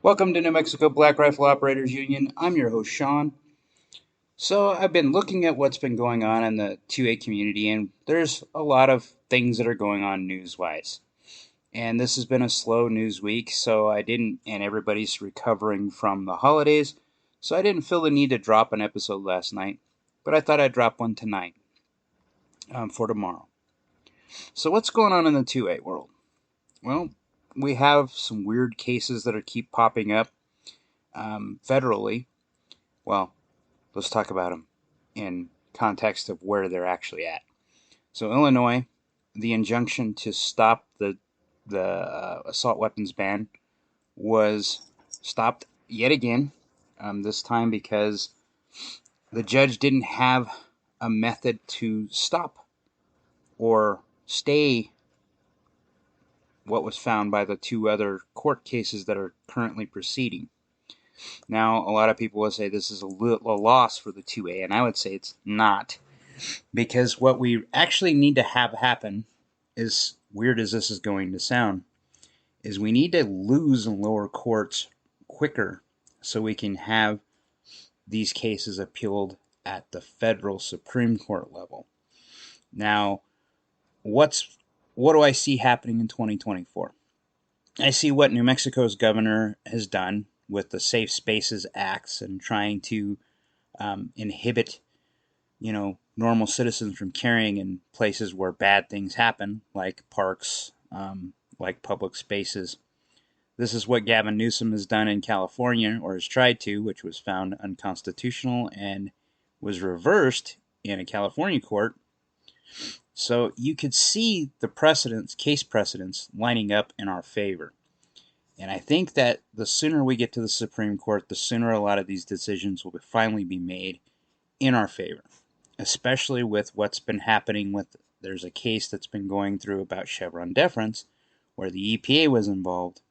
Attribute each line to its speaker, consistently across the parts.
Speaker 1: Welcome to New Mexico Black Rifle Operators Union. I'm your host, Sean. So, I've been looking at what's been going on in the 2A community, and there's a lot of things that are going on news wise. And this has been a slow news week, so I didn't, and everybody's recovering from the holidays, so I didn't feel the need to drop an episode last night, but I thought I'd drop one tonight for tomorrow. So, what's going on in the 2A world? Well, we have some weird cases that are keep popping up federally. Well, let's talk about them in context of where they're actually at. So, Illinois, the injunction to stop the assault weapons ban was stopped yet again. This time because the judge didn't have a method to stop or stay what was found by the two other court cases that are currently proceeding. Now, a lot of people will say this is a loss for the 2A, and I would say it's not. Because what we actually need to have happen, as weird as this is going to sound, is we need to lose in lower courts quicker so we can have these cases appealed at the federal Supreme Court level. Now, what do I see happening in 2024? I see what New Mexico's governor has done with the Safe Spaces Acts and trying to inhibit, normal citizens from carrying in places where bad things happen, like parks, like public spaces. This is what Gavin Newsom has done in California, or has tried to, which was found unconstitutional and was reversed in a California court. So you could see the case precedents lining up in our favor. And I think that the sooner we get to the Supreme Court, the sooner a lot of these decisions will finally be made in our favor, especially with what's been happening there's a case that's been going through about Chevron deference where the EPA was involved,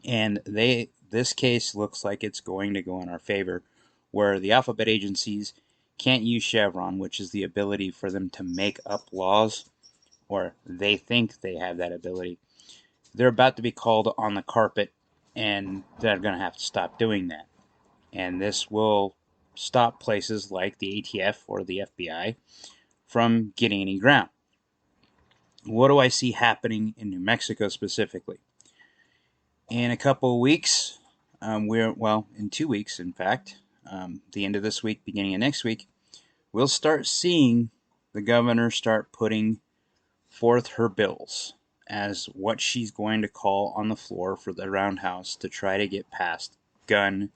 Speaker 1: and this case looks like it's going to go in our favor, where the alphabet agencies can't use Chevron, which is the ability for them to make up laws, or they think they have that ability. They're about to be called on the carpet, and they're going to have to stop doing that. And this will stop places like the ATF or the FBI from getting any ground. What do I see happening in New Mexico specifically? In a couple of weeks, in 2 weeks, in fact, the end of this week, beginning of next week, we'll start seeing the governor start putting forth her bills as what she's going to call on the floor for the roundhouse to try to get past gun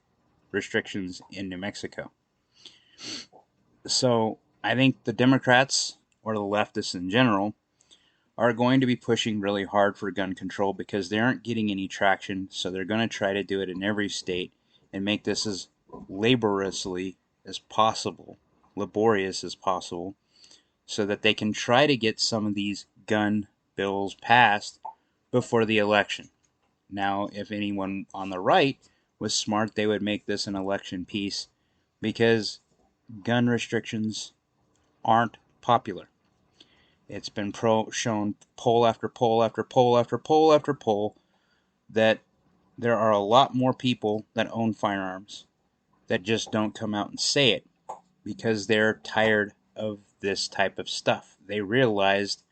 Speaker 1: restrictions in New Mexico. So I think the Democrats, or the leftists in general, are going to be pushing really hard for gun control because they aren't getting any traction, so they're going to try to do it in every state and make this as laborious as possible, so that they can try to get some of these gun bills passed before the election. Now, if anyone on the right was smart, they would make this an election piece because gun restrictions aren't popular. It's been shown poll after poll after poll after poll after poll that there are a lot more people that own firearms that just don't come out and say it because they're tired of this type of stuff. They realized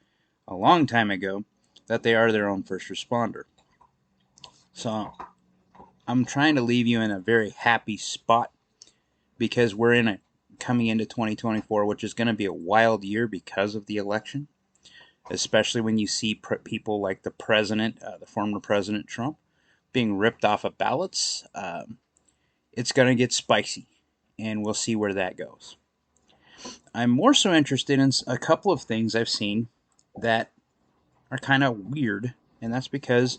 Speaker 1: a long time ago that they are their own first responder. So I'm trying to leave you in a very happy spot because we're coming into 2024, which is going to be a wild year because of the election, especially when you see people like the former President Trump, being ripped off of ballots. It's going to get spicy, and we'll see where that goes. I'm more so interested in a couple of things I've seen that are kind of weird, and that's because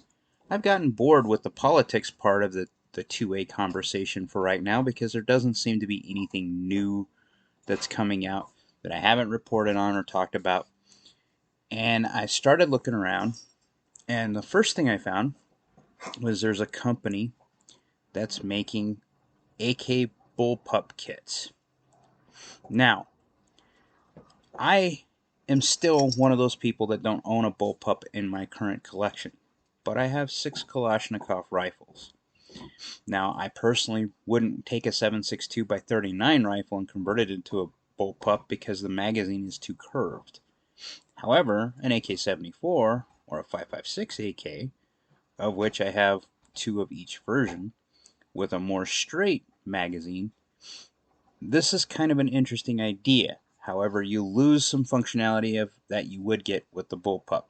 Speaker 1: I've gotten bored with the politics part of the 2A conversation for right now because there doesn't seem to be anything new that's coming out that I haven't reported on or talked about. And I started looking around, and the first thing I found was there's a company that's making AK bullpup kits. Now, I am still one of those people that don't own a bullpup in my current collection, but I have 6 Kalashnikov rifles. Now, I personally wouldn't take a 7.62 by 39 rifle and convert it into a bullpup because the magazine is too curved. However, an AK-74 or a 5.56 AK, of which I have 2 of each version, with a more straight magazine, this is kind of an interesting idea. However, you lose some functionality of that you would get with the bullpup.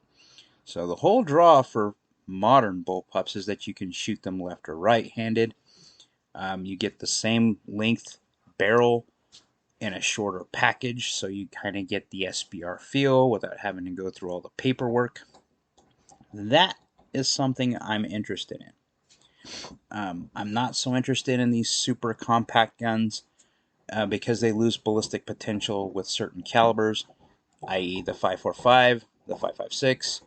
Speaker 1: So the whole draw for modern bullpups is that you can shoot them left or right-handed. You get the same length barrel in a shorter package, so you kind of get the SBR feel without having to go through all the paperwork. That is something I'm interested in. I'm not so interested in these super compact guns because they lose ballistic potential with certain calibers, i.e. the 5.45, the 5.56.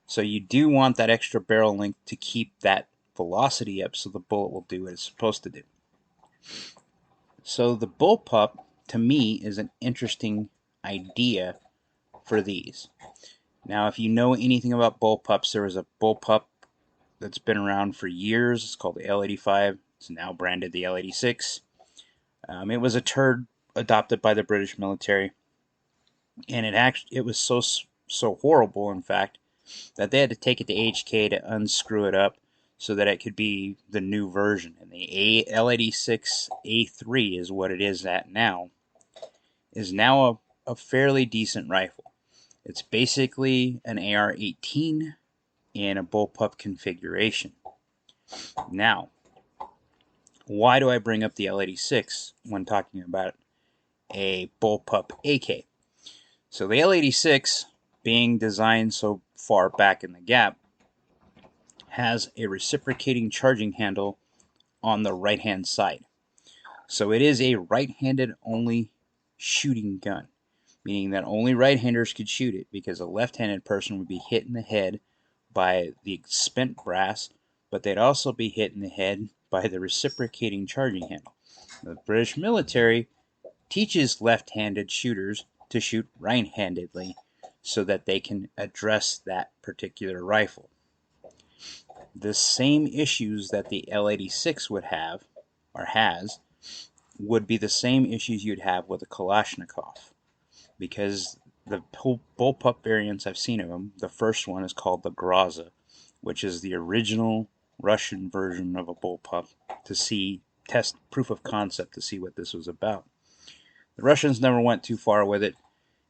Speaker 1: So you do want that extra barrel length to keep that velocity up so the bullet will do what it's supposed to do. So the bullpup, to me, is an interesting idea for these. Now, if you know anything about bullpups, there was a bullpup that's been around for years. It's called the L85. It's now branded the L86. It was a turd adopted by the British military, and it was so horrible, in fact, that they had to take it to HK to unscrew it up so that it could be the new version. And the L86A3 is what it is at now. Is now a fairly decent rifle. It's basically an AR-18 in a bullpup configuration. Now, why do I bring up the L86 when talking about a bullpup AK? So the L86, being designed so far back in the gap, has a reciprocating charging handle on the right-hand side. So it is a right-handed only shooting gun, meaning that only right-handers could shoot it because a left-handed person would be hit in the head by the spent brass, but they'd also be hit in the head by the reciprocating charging handle. The British military teaches left-handed shooters to shoot right-handedly so that they can address that particular rifle. The same issues that the L86 would have, or has, would be the same issues you'd have with a Kalashnikov. Because the bullpup variants I've seen of them, the first one is called the Groza, which is the original Russian version of a bullpup to test proof of concept to see what this was about. The Russians never went too far with it,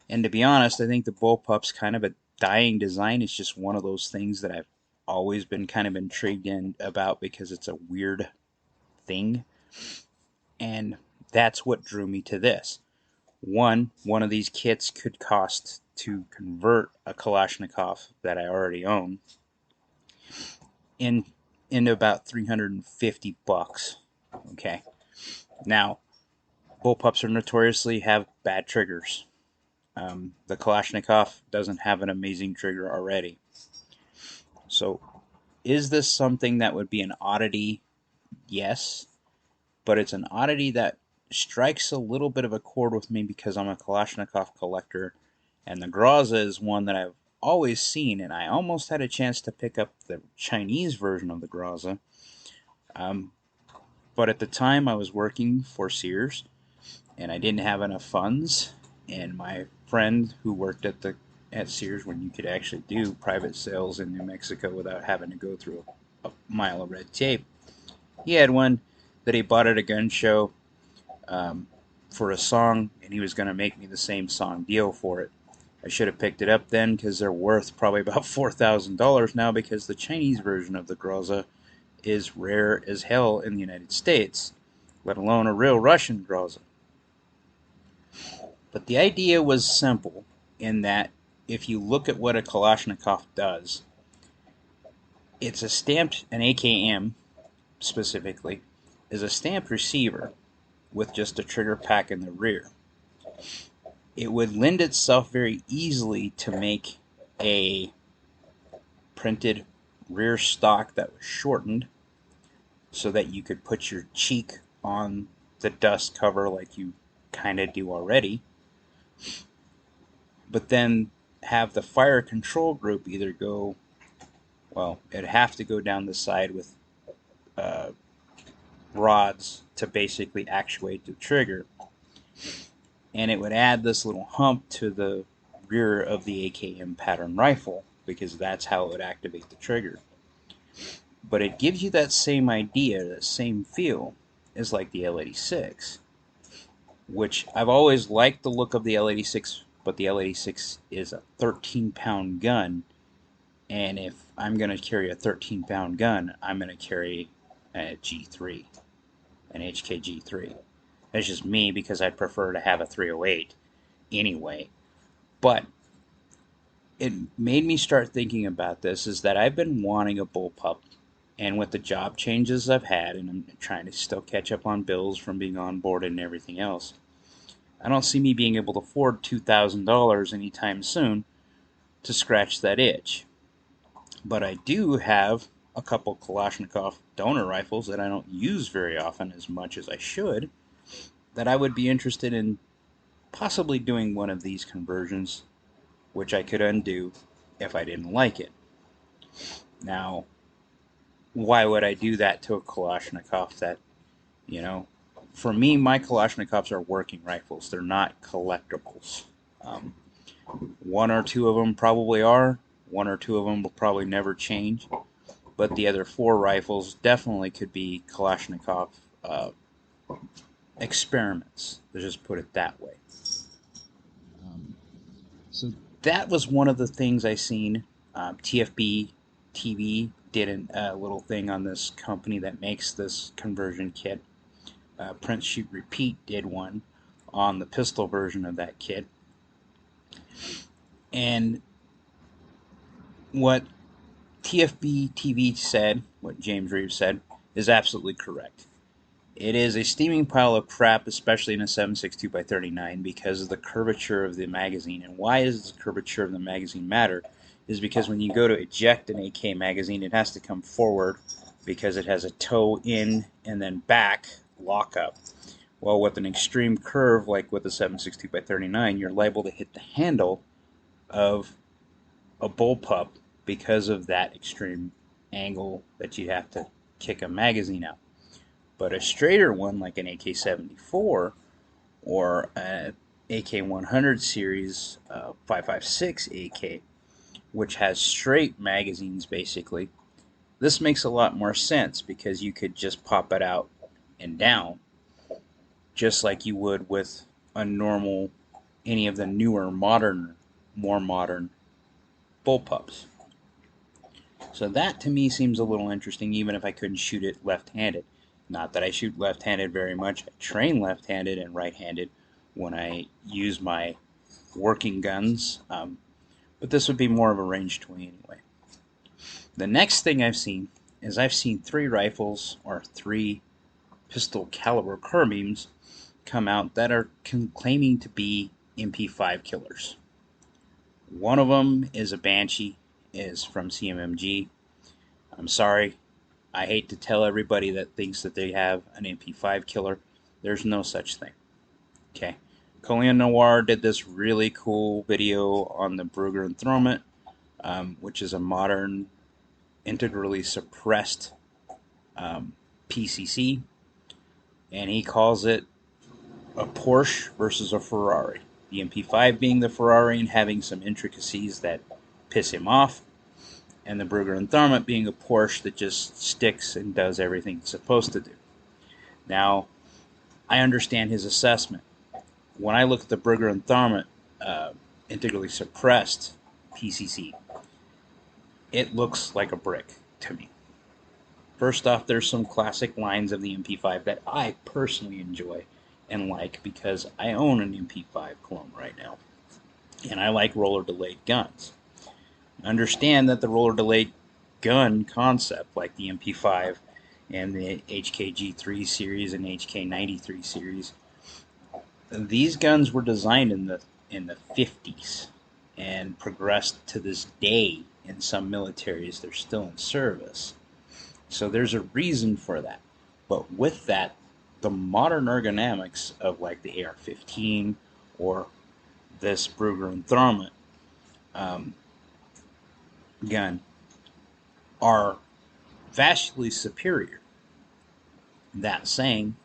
Speaker 1: and to be honest, I think the bullpup's kind of a dying design. It's just one of those things that I've always been kind of intrigued about because it's a weird thing, and that's what drew me to this. One of these kits could cost to convert a Kalashnikov that I already own into about $350. Okay. Now, bullpups are notoriously have bad triggers. The Kalashnikov doesn't have an amazing trigger already. So, is this something that would be an oddity? Yes. But it's an oddity that strikes a little bit of a chord with me because I'm a Kalashnikov collector, and the Groza is one that I've always seen, and I almost had a chance to pick up the Chinese version of the Groza. But at the time I was working for Sears, and I didn't have enough funds, and my friend who worked at Sears when you could actually do private sales in New Mexico without having to go through a mile of red tape, he had one that he bought at a gun show for a song, and he was going to make me the same song deal for it. I should have picked it up then because they're worth probably about $4,000 now because the Chinese version of the Groza is rare as hell in the United States, let alone a real Russian Groza. But the idea was simple in that if you look at what a Kalashnikov does, it's an AKM specifically, is a stamped receiver with just a trigger pack in the rear. It would lend itself very easily to make a printed rear stock that was shortened so that you could put your cheek on the dust cover like you kind of do already, but then have the fire control group it'd have to go down the side with rods to basically actuate the trigger, and it would add this little hump to the rear of the AKM pattern rifle because that's how it would activate the trigger. But it gives you that same idea, that same feel as like the L86, which I've always liked the look of the L86, but the L86 is a 13-pound gun, and if I'm going to carry a 13-pound gun, I'm going to carry a G3, an HK G3. That's just me because I prefer to have a 308 anyway. But it made me start thinking about this, is that I've been wanting a bullpup, and with the job changes I've had, and I'm trying to still catch up on bills from being on board and everything else, I don't see me being able to afford $2,000 anytime soon to scratch that itch. But I do have a couple Kalashnikov donor rifles that I don't use very often, as much as I should, that I would be interested in possibly doing one of these conversions, which I could undo if I didn't like it. Now, why would I do that to a Kalashnikov that, for me, my Kalashnikovs are working rifles. They're not collectibles. One or two of them probably are. One or two of them will probably never change. But the other four rifles definitely could be Kalashnikov experiments. Let's just put it that way. So that was one of the things I seen. TFB TV did a little thing on this company that makes this conversion kit. Print Shoot Repeat did one on the pistol version of that kit. And what TFB TV said, what James Reeves said, is absolutely correct. It is a steaming pile of crap, especially in a 7.62x39, because of the curvature of the magazine. And why does the curvature of the magazine matter? Is because when you go to eject an AK magazine, it has to come forward because it has a toe in and then back lockup. Well, with an extreme curve like with a 7.62x39, you're liable to hit the handle of a bullpup because of that extreme angle that you have to kick a magazine out. But a straighter one, like an AK-74 or an AK-100 series 5.56 AK, which has straight magazines basically, this makes a lot more sense because you could just pop it out and down, just like you would with a normal, any of the newer, more modern bullpups. So that to me seems a little interesting, even if I couldn't shoot it left-handed. Not that I shoot left-handed very much. I train left-handed and right-handed when I use my working guns, but this would be more of a range toy anyway. The next thing I've seen is I've seen 3 rifles or 3 pistol caliber carbines come out that are claiming to be MP5 killers. One of them is a Banshee, is from CMMG. I'm sorry, I hate to tell everybody that thinks that they have an MP5 killer. There's no such thing. Okay. Colleen Noir did this really cool video on the Brugger and Thromet, which is a modern, integrally suppressed PCC, and he calls it a Porsche versus a Ferrari. The MP5 being the Ferrari and having some intricacies that piss him off, and the Brugger and Thromet being a Porsche that just sticks and does everything it's supposed to do. Now, I understand his assessment. When I look at the Brugger and Thromet integrally suppressed PCC, it looks like a brick to me. First off, there's some classic lines of the MP5 that I personally enjoy and like because I own an MP5 clone right now, and I like roller delayed guns. Understand that the roller delayed gun concept, like the MP5 and the HKG3 series and HK93 series, these guns were designed in the 50s and progressed to this day in some militaries. They're still in service. So there's a reason for that. But with that, the modern ergonomics of like the AR-15 or this Brugger and Thromet gun are vastly superior. That saying,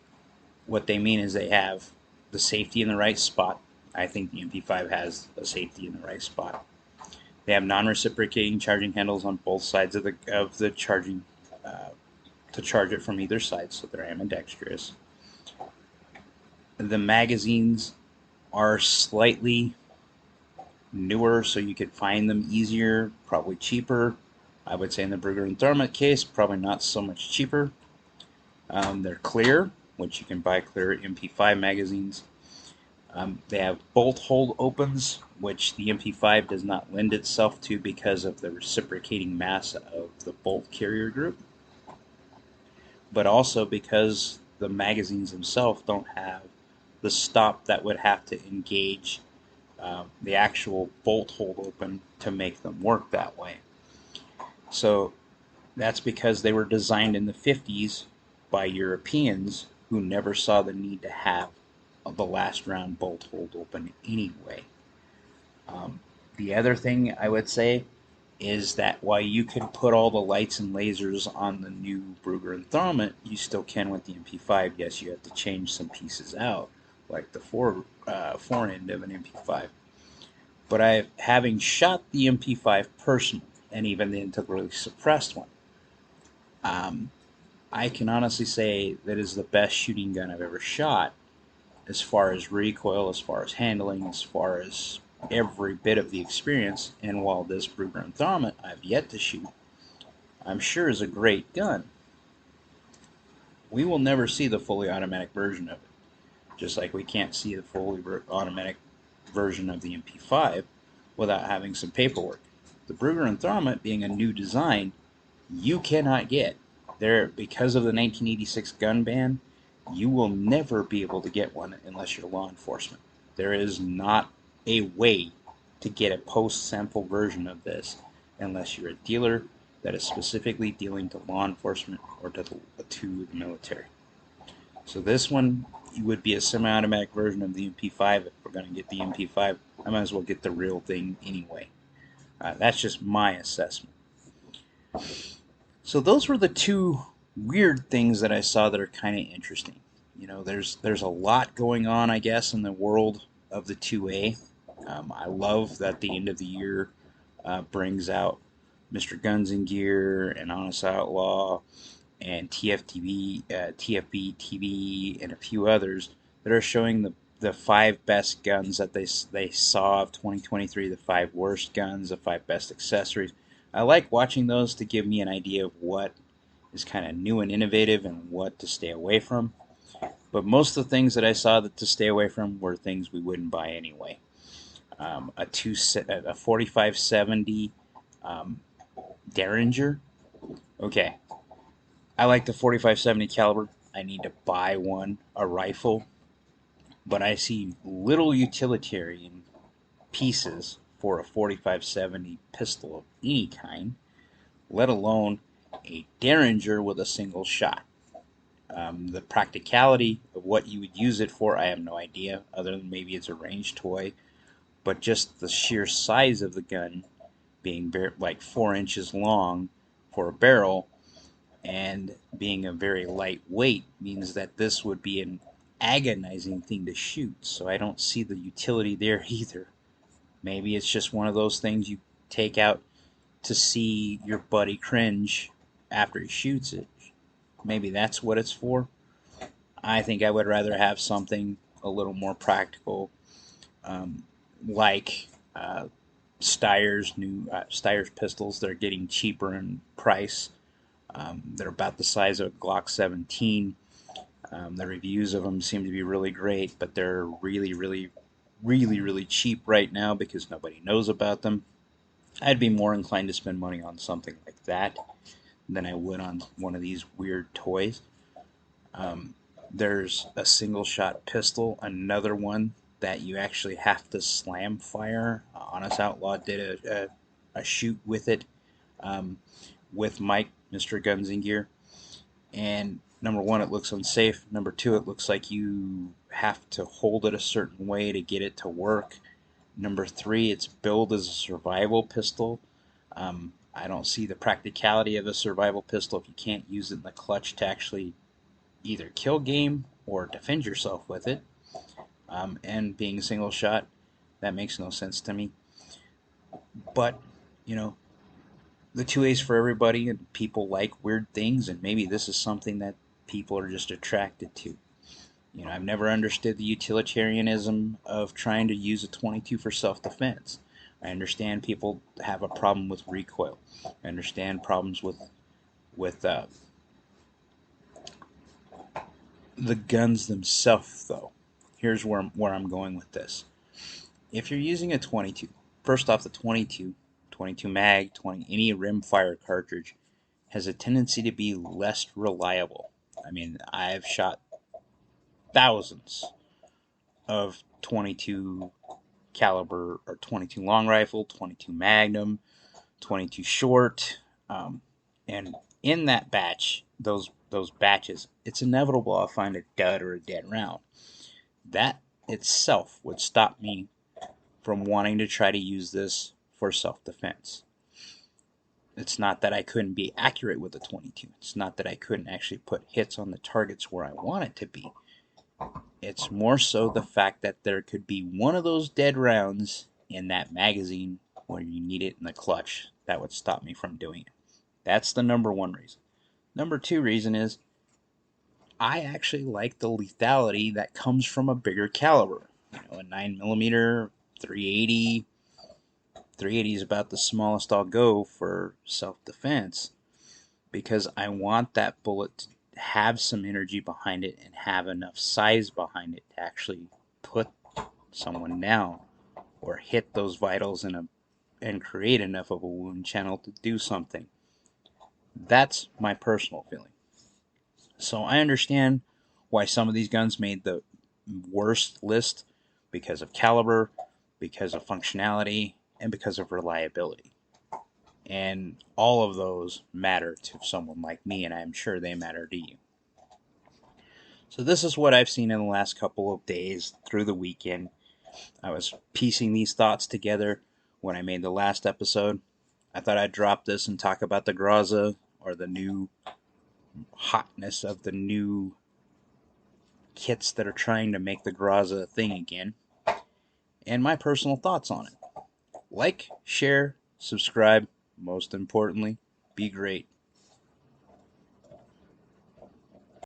Speaker 1: what they mean is they have the safety in the right spot. I think the MP5 has a safety in the right spot. They have non-reciprocating charging handles on both sides of the charging uh, to charge it from either side, so they're ambidextrous. The magazines are slightly newer, so you could find them easier, probably cheaper. I would say in the Brugger and Thermit case, probably not so much cheaper. They're clear, which you can buy clear MP5 magazines. They have bolt hold opens, which the MP5 does not lend itself to because of the reciprocating mass of the bolt carrier group, but also because the magazines themselves don't have the stop that would have to engage the actual bolt hold open to make them work that way. So that's because they were designed in the 50s by Europeans who never saw the need to have the last round bolt hold open anyway. The other thing I would say is that while you can put all the lights and lasers on the new Brugger and Thermit, you still can with the MP5. Yes, you have to change some pieces out, like the fore end of an MP5. But having shot the MP5 personally, and even the integrally suppressed one, I can honestly say that is the best shooting gun I've ever shot, as far as recoil, as far as handling, as far as every bit of the experience. And while this Brugger and Thermit I've yet to shoot, I'm sure is a great gun, we will never see the fully automatic version of it. Just like we can't see the fully automatic version of the MP5 without having some paperwork. The Brugger and Thermit being a new design, you cannot get. There, because of the 1986 gun ban, you will never be able to get one unless you're law enforcement. There is not a way to get a post-sample version of this unless you're a dealer that is specifically dealing to law enforcement or to the military. So this one would be a semi-automatic version of the MP5. If we're going to get the MP5, I might as well get the real thing anyway. That's just my assessment. So those were the two weird things that I saw that are kind of interesting. You know, there's a lot going on, I guess, in the world of the 2A. I love that the end of the year brings out Mr. Guns and Gear and Honest Outlaw and TFB TV, and a few others that are showing the 5 best guns that they saw of 2023, the 5 worst guns, the 5 best accessories. I like watching those to give me an idea of what is kind of new and innovative and what to stay away from. But most of the things that I saw that to stay away from were things we wouldn't buy anyway. A 4570 Derringer. Okay, I like the 4570 caliber. I need to buy one, a rifle, but I see little utilitarian pieces for a 4570 pistol of any kind, let alone a Derringer with a single shot. The practicality of what you would use it for, I have no idea, other than maybe it's a range toy, but just the sheer size of the gun being like 4 inches long for a barrel and being a very lightweight means that this would be an agonizing thing to shoot, so I don't see the utility there either. Maybe it's just one of those things you take out to see your buddy cringe after he shoots it. Maybe that's what it's for. I think I would rather have something a little more practical, like Steyer's new Steyer's pistols. They're getting cheaper in price. They're about the size of a Glock 17. The reviews of them seem to be really great, but they're really cheap right now because nobody knows about them. I'd be more inclined to spend money on something like that than I would on one of these weird toys. There's a single shot pistol, another one that you actually have to slam fire. Honest Outlaw did a shoot with it with Mike, Mr. Guns and Gear. And number one, it looks unsafe. Number two, it looks like you have to hold it a certain way to get it to work. Number three, it's billed as a survival pistol. I don't see the practicality of a survival pistol if you can't use it in the clutch to actually, either kill game or defend yourself with it. And being single shot, that makes no sense to me. But, you know, the 2A's for everybody, and people like weird things, and maybe this is something that people are just attracted to. I've never understood the utilitarianism of trying to use a 22 for self-defense. I understand people have a problem with recoil. I understand problems with the guns themselves, though. Here's where I'm going with this. If you're using a 22, first off, the 22 mag, 20 any rimfire cartridge has a tendency to be less reliable. I mean, I've shot thousands of 22 caliber or 22 long rifle, 22 Magnum, 22 short, and in that batch, those batches, it's inevitable I'll find a dud or a dead round. That itself would stop me from wanting to try to use this for self-defense. It's not that I couldn't be accurate with the 22. It's not that I couldn't actually put hits on the targets where I want it to be. It's more so the fact that there could be one of those dead rounds in that magazine where you need it in the clutch that would stop me from doing it. That's the number one reason. Number two reason is I actually like the lethality that comes from a bigger caliber. A 9mm, 380. 380 is about the smallest I'll go for self-defense because I want that bullet to have some energy behind it and have enough size behind it to actually put someone down or hit those vitals and create enough of a wound channel to do something. That's my personal feeling. So I understand why some of these guns made the worst list because of caliber, because of functionality, and because of reliability. And all of those matter to someone like me, and I'm sure they matter to you. So this is what I've seen in the last couple of days through the weekend. I was piecing these thoughts together when I made the last episode. I thought I'd drop this and talk about the Groza, or the new hotness of the new kits that are trying to make the Groza a thing again, and my personal thoughts on it. Like, share, subscribe, most importantly, be great.